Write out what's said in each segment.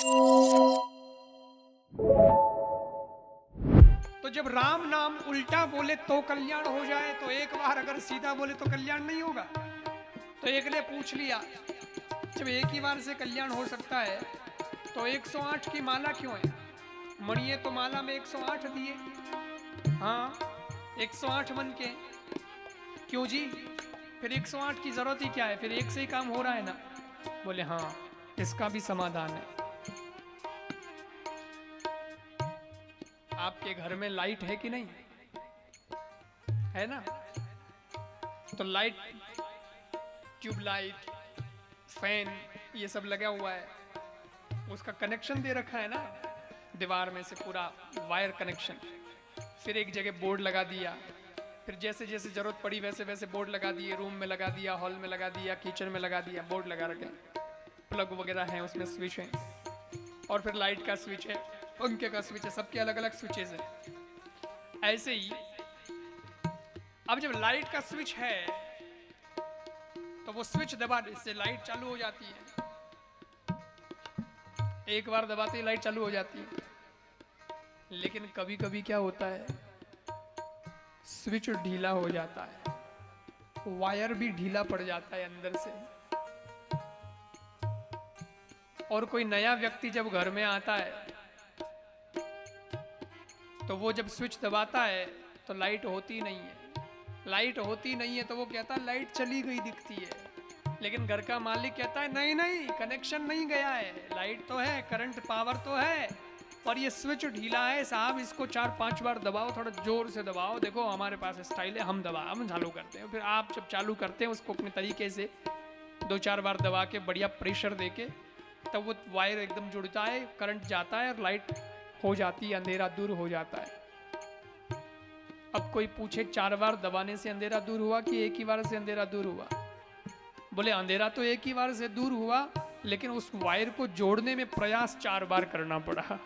तो जब राम नाम उल्टा बोले तो कल्याण हो जाए, तो एक बार अगर सीधा बोले तो कल्याण नहीं होगा। तो एक ने पूछ लिया, जब एक ही बार से कल्याण हो सकता है तो 108 की माला क्यों है? मणिये तो माला में 108 दिए। हाँ, 108 मन के क्यों जी? फिर 108 की जरूरत ही क्या है? फिर एक से ही काम हो रहा है ना। बोले हाँ, इसका भी समाधान है। आपके घर में लाइट है कि नहीं है? ना। तो लाइट, ट्यूबलाइट, फैन, ये सब लगा हुआ है, उसका कनेक्शन दे रखा है ना दीवार में से, पूरा वायर कनेक्शन। फिर एक जगह बोर्ड लगा दिया, फिर जैसे जैसे जरूरत पड़ी वैसे वैसे बोर्ड लगा दिए, रूम में लगा दिया, हॉल में लगा दिया, किचन में लगा दिया, बोर्ड लगा रखे, प्लग वगैरह हैं उसमें, स्विच है, और फिर लाइट का स्विच है, पंखे का स्विच है, सबके अलग अलग स्विचेस हैं। ऐसे ही अब जब लाइट का स्विच है तो वो स्विच दबाने से लाइट चालू हो जाती है। एक बार दबाते ही लाइट चालू हो जाती है। लेकिन कभी कभी क्या होता है, स्विच ढीला हो जाता है, वायर भी ढीला पड़ जाता है अंदर से। और कोई नया व्यक्ति जब घर में आता है तो वो जब स्विच दबाता है तो लाइट होती नहीं है। लाइट होती नहीं है तो वो कहता है लाइट चली गई दिखती है। लेकिन घर का मालिक कहता है नहीं नहीं, कनेक्शन नहीं गया है, लाइट तो है, करंट पावर तो है, पर ये स्विच ढीला है साहब, इसको 4-5 बार दबाओ, थोड़ा जोर से दबाओ, देखो हमारे पास स्टाइल है, हम चालू करते हैं। फिर आप जब चालू करते हैं उसको अपने तरीके से 2-4 बार दबा के, बढ़िया प्रेशर दे के, तब वो वायर एकदम जुड़ता है, करंट जाता है और लाइट हो जाती है, अंधेरा दूर हो जाता है। अब कोई पूछे 4 बार दबाने से अंधेरा दूर हुआ कि एक ही बार से अंधेरा दूर हुआ? बोले अंधेरा तो एक ही बार से दूर हुआ, लेकिन उस वायर को जोड़ने में प्रयास 4 बार करना पड़ा।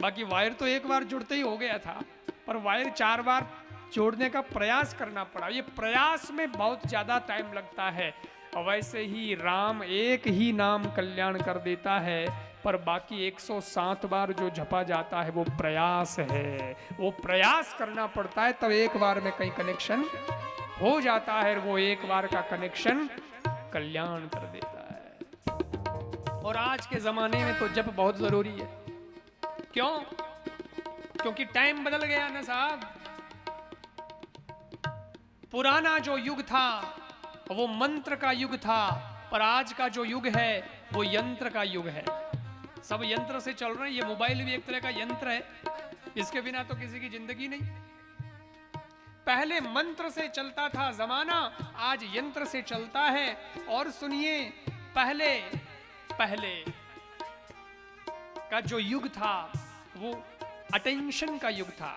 बाकी वायर तो एक बार जुड़ते ही हो गया था, पर वायर 4 बार जोड़ने का प्रयास करना पड़ा। ये प्रयास में बहुत ज्यादा टाइम लगता है। वैसे ही राम एक ही नाम कल्याण कर देता है, पर बाकी 107 बार जो जपा जाता है वो प्रयास है। वो प्रयास करना पड़ता है, तब एक बार में कहीं कनेक्शन हो जाता है, वो एक बार का कनेक्शन कल्याण कर देता है। और आज के जमाने में तो जप बहुत जरूरी है। क्यों? क्योंकि टाइम बदल गया ना साहब। पुराना जो युग था वो मंत्र का युग था, पर आज का जो युग है वो यंत्र का युग है। सब यंत्र से चल रहे हैं। ये मोबाइल भी एक तरह का यंत्र है, इसके बिना तो किसी की जिंदगी नहीं। पहले मंत्र से चलता था जमाना, आज यंत्र से चलता है। और सुनिए, पहले पहले का जो युग था वो अटेंशन का युग था।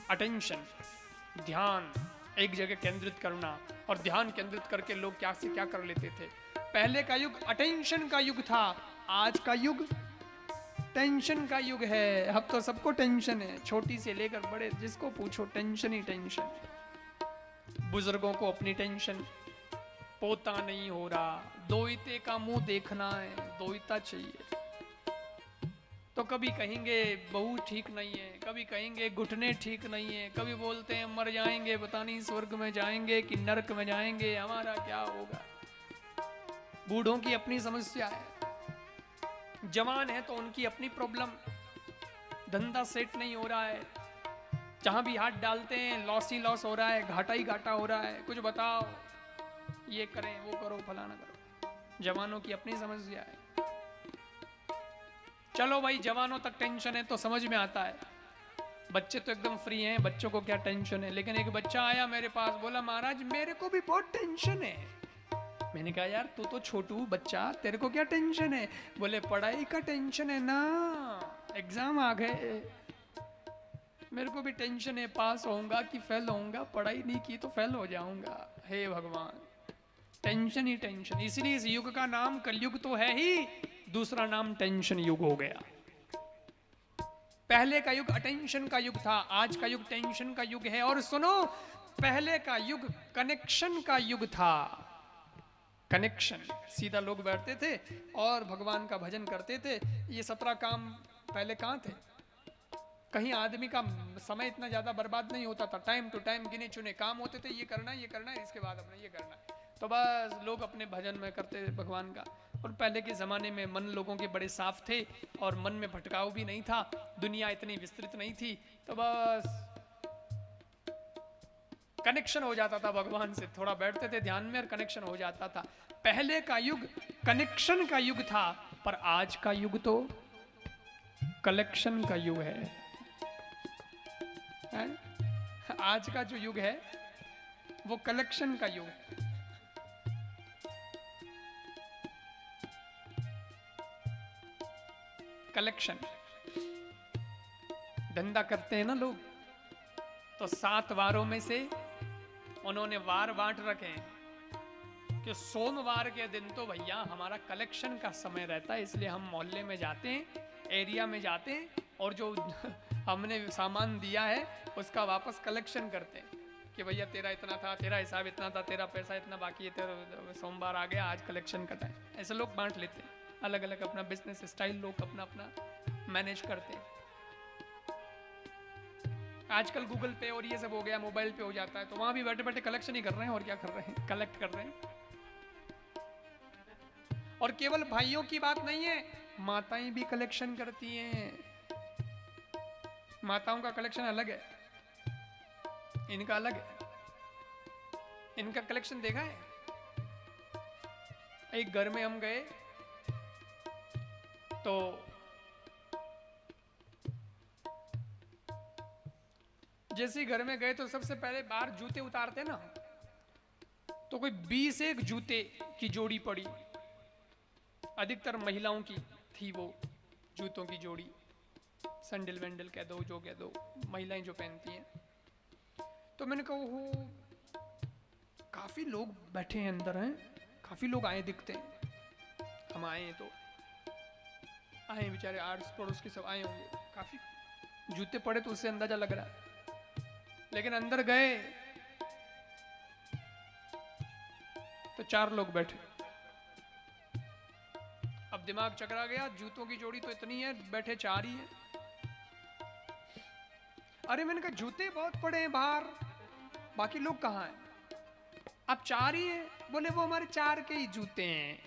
अटेंशन, ध्यान, एक जगह केंद्रित करना, और ध्यान केंद्रित करके लोग क्या से क्या कर लेते थे। पहले का युग अटेंशन का युग था, आज का युग टेंशन का युग है। अब तो सबको टेंशन है, छोटी से लेकर बड़े, जिसको पूछो टेंशन ही टेंशन। बुजुर्गों को अपनी टेंशन, पोता नहीं हो रहा, दोइते का मुंह देखना है, दोइता चाहिए। तो कभी कहेंगे बहू ठीक नहीं है, कभी कहेंगे घुटने ठीक नहीं है, कभी बोलते हैं मर जाएंगे, पता नहीं स्वर्ग में जाएंगे कि नरक में जाएंगे, हमारा क्या होगा। बूढ़ों की अपनी समस्या है, जवान है तो उनकी अपनी प्रॉब्लम, धंधा सेट नहीं हो रहा है, जहां भी हाथ डालते हैं लॉस ही लॉस हो रहा है, घाटा ही घाटा हो रहा है, कुछ बताओ, ये करें वो करो फलाना करो। जवानों की अपनी समस्या है। चलो भाई, जवानों तक टेंशन है तो समझ में आता है, बच्चे तो एकदम फ्री हैं, बच्चों को क्या टेंशन है। लेकिन एक बच्चा आया मेरे पास, बोला महाराज मेरे को भी बहुत टेंशन है। मैंने कहा यार तू तो छोटू बच्चा, तेरे को क्या टेंशन है? बोले पढ़ाई का टेंशन है ना, एग्जाम आ गए, मेरे को भी टेंशन है, पास होऊंगा कि फेल होऊंगा, पढ़ाई नहीं की तो फेल हो जाऊंगा। हे भगवान, टेंशन ही टेंशन। इसलिए इस युग का नाम कलयुग तो है ही, दूसरा नाम टेंशन युग हो गया। पहले का युग अटेंशन का युग था, आज का युग टेंशन का युग है। और सुनो, पहले का युग कनेक्शन का युग था, कनेक्शन, सीधा लोग बैठते थे और भगवान का भजन करते थे। ये 17 काम पहले कहाँ थे? कहीं आदमी का समय इतना ज्यादा बर्बाद नहीं होता था, टाइम टू टाइम गिने चुने काम होते थे, ये करना है, ये करना है, इसके बाद अपना ये करना है, तो बस लोग अपने भजन में करते थे भगवान का। और पहले के ज़माने में मन लोगों के बड़े साफ थे और मन में भटकाव भी नहीं था, दुनिया इतनी विस्तृत नहीं थी, तो बस कनेक्शन हो जाता था भगवान से। थोड़ा बैठते थे ध्यान में और कनेक्शन हो जाता था। पहले का युग कनेक्शन का युग था, पर आज का युग तो कलेक्शन का युग है। आज का जो युग है वो कलेक्शन का युग है। कलेक्शन धंधा करते हैं ना लोग, तो 7 वारों में से उन्होंने वार बांट रखे हैं कि सोमवार के दिन तो भैया हमारा कलेक्शन का समय रहता है, इसलिए हम मोहल्ले में जाते हैं, एरिया में जाते हैं और जो हमने सामान दिया है उसका वापस कलेक्शन करते हैं कि भैया तेरा इतना था, तेरा हिसाब इतना था, तेरा पैसा इतना बाकी है, तेरा सोमवार आ गया, आज कलेक्शन का टाइम। ऐसे लोग बांट लेते हैं, अलग अलग अपना बिजनेस स्टाइल लोग अपना अपना मैनेज करते हैं। आजकल गूगल पे और ये सब हो गया, मोबाइल पे हो जाता है, तो वहां भी बैठे बैठे कलेक्शन ही कर रहे हैं, और क्या कर रहे हैं, कलेक्ट कर रहे हैं। और केवल भाइयों की बात नहीं है, माताएं भी कलेक्शन करती हैं। माताओं का कलेक्शन अलग है, इनका अलग है। इनका कलेक्शन देखा है? एक घर में हम गए तो जैसे ही घर में गए तो सबसे पहले बाहर जूते उतारते ना, तो कोई 20 एक जूते की जोड़ी पड़ी। अधिकतर महिलाओं की थी वो जूतों की जोड़ी, सैंडल वैंडल कह दो, जो कह दो, महिलाएं जो पहनती हैं। तो मैंने कहा वो काफी लोग बैठे हैं अंदर, हैं काफी लोग आए दिखते हैं। हम आए हैं तो आए बेचारे, आर्ट्स पड़ोस के सब आए होंगे, काफी जूते पड़े तो उससे अंदाजा लग रहा है। लेकिन अंदर गए तो 4 लोग बैठे। अब दिमाग चकरा गया, जूतों की जोड़ी तो इतनी है, बैठे 4 ही हैं। अरे मैंने कहा जूते बहुत पड़े हैं बाहर, बाकी लोग कहाँ हैं? अब 4 ही हैं। बोले वो हमारे 4 के ही जूते हैं।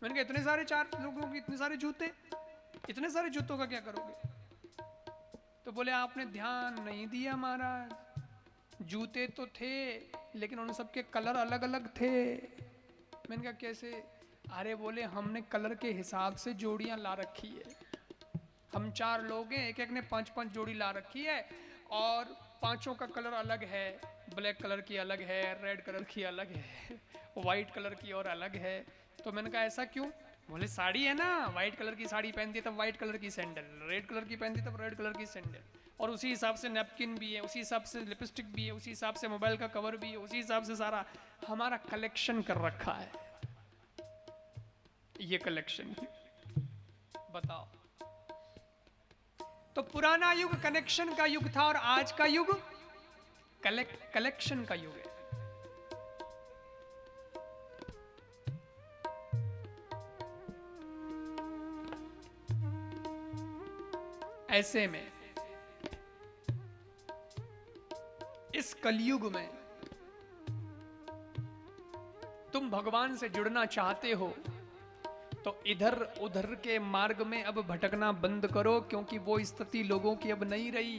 मैंने कहा इतने सारे 4 लोगों के इतने सारे जूते, इतने सारे जूतों का क्या करोगे? तो बोले आपने ध्यान नहीं दिया महाराज, जूते तो थे लेकिन उन सबके कलर अलग अलग थे। मैंने कहा कैसे? अरे बोले हमने कलर के हिसाब से जोड़ियां ला रखी है। हम 4 लोग हैं, एक एक ने 5-5 जोड़ी ला रखी है, और 5 का कलर अलग है। ब्लैक कलर की अलग है, रेड कलर की अलग है, व्हाइट कलर की और अलग है। तो मैंने कहा ऐसा क्यों? बोले साड़ी है ना, व्हाइट कलर की साड़ी पहनती है तब व्हाइट कलर की सैंडल, रेड कलर की पहनती तब रेड कलर की सैंडल, और उसी हिसाब से नैपकिन भी है, उसी हिसाब से लिपस्टिक भी है, उसी हिसाब से मोबाइल का कवर भी है, उसी हिसाब से सारा हमारा कलेक्शन कर रखा है। ये कलेक्शन बताओ। तो पुराना युग कनेक्शन का युग था और आज का युग कलेक्शन का युग है। ऐसे में इस कलयुग में तुम भगवान से जुड़ना चाहते हो तो इधर उधर के मार्ग में अब भटकना बंद करो, क्योंकि वो स्थिति लोगों की अब नहीं रही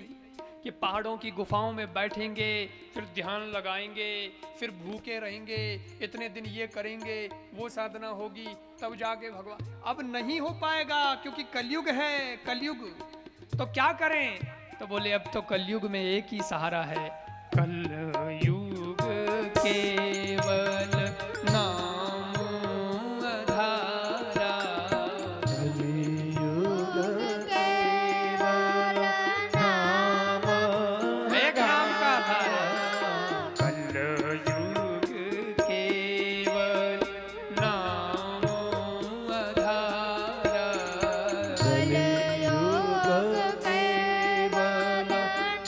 कि पहाड़ों की गुफाओं में बैठेंगे, फिर ध्यान लगाएंगे, फिर भूखे रहेंगे, इतने दिन ये करेंगे, वो साधना होगी तब जाके भगवान। अब नहीं हो पाएगा, क्योंकि कलयुग है। कलयुग तो क्या करें? तो बोले अब तो कलयुग में एक ही सहारा है, कलयुग केवल नाम आधारा, कलयुग केवल नाम एक नाम का आधार है। कलयुग केवल नाम आधारा, कलयुग केवल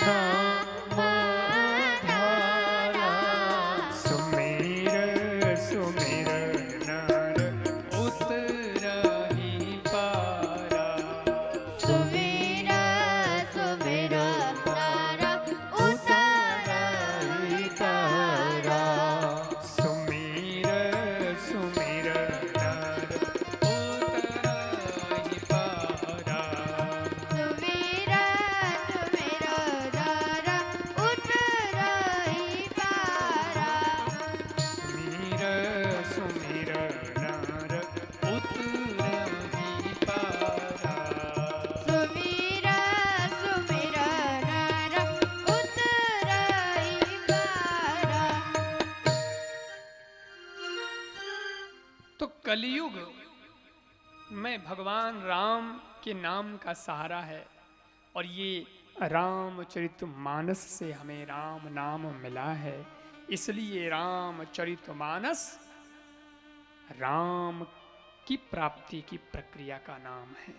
नाम आधारा। कलयुग में भगवान राम के नाम का सहारा है, और ये रामचरितमानस से हमें राम नाम मिला है। इसलिए रामचरितमानस राम की प्राप्ति की प्रक्रिया का नाम है।